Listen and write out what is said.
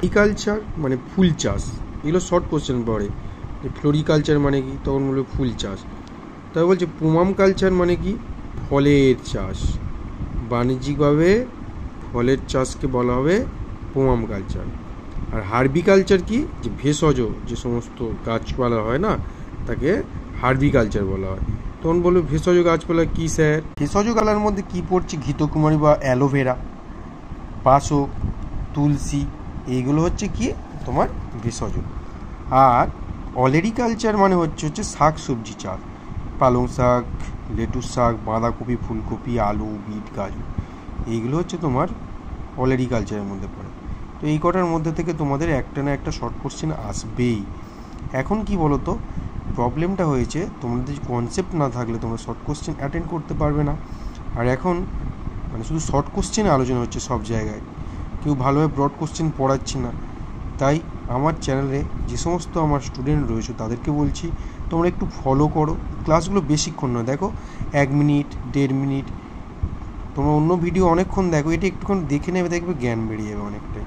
Floriculture মানে ফুল চাষ, এগুলো শর্ট কোশ্চেন পড়ে। ফ্লোরিকালচার মানে কি, তখন বলবে ফুল চাষ। তাই বলছে পোমাম কালচার মানে কি, ফলের চাষ। বাণিজ্যিকভাবে ফলের চাষকে বলা হবে পোমাম কালচার। আর হার্বিকালচার কি, যে ভেষজ যে সমস্ত গাছপালা হয় না, তাকে হার্বিকালচার বলা হয়। তখন বলবে ভেষজ গাছপালা কি স্যার? ভেষজ গাছপালার মধ্যে কি পড়ছে, ঘৃতকুমারী বা অ্যালোভেরা, বাসক, তুলসী, এইগুলো হচ্ছে কি তোমার ভেষজ। আর অলেরিকালচার মানে হচ্ছে শাক সবজি চাষ, পালং শাক, লেটুস শাক, বাঁধাকপি, ফুলকপি, আলু, বিট, গাজর, এইগুলো হচ্ছে তোমার অলেরিকালচারের মধ্যে পড়ে। তো এই কটার মধ্যে থেকে তোমাদের একটা না একটা শর্ট কোশ্চেন আসবেই। এখন কি বলো তো, প্রবলেমটা হয়েছে তোমাদের কনসেপ্ট না থাকলে তোমরা শর্ট কোশ্চেন অ্যাটেন্ড করতে পারবে না। আর এখন মানে শুধু শর্ট কোশ্চেনে আলোচনা হচ্ছে সব জায়গায়, কেউ ভালোভাবে ব্রড কোশ্চেন পড়াচ্ছে না। তাই আমার চ্যানেলে যে সমস্ত আমার স্টুডেন্ট রয়েছে তাদেরকে বলছি তোমরা একটু ফলো করো। ক্লাসগুলো বেশিক্ষণ নয়, দেখো 1 মিনিট 1.5 মিনিট। তোমরা অন্য ভিডিও অনেকক্ষণ দেখো, এটা একটুক্ষণ দেখে নেবে, দেখবে জ্ঞান বেরিয়ে যাবে অনেকটাই।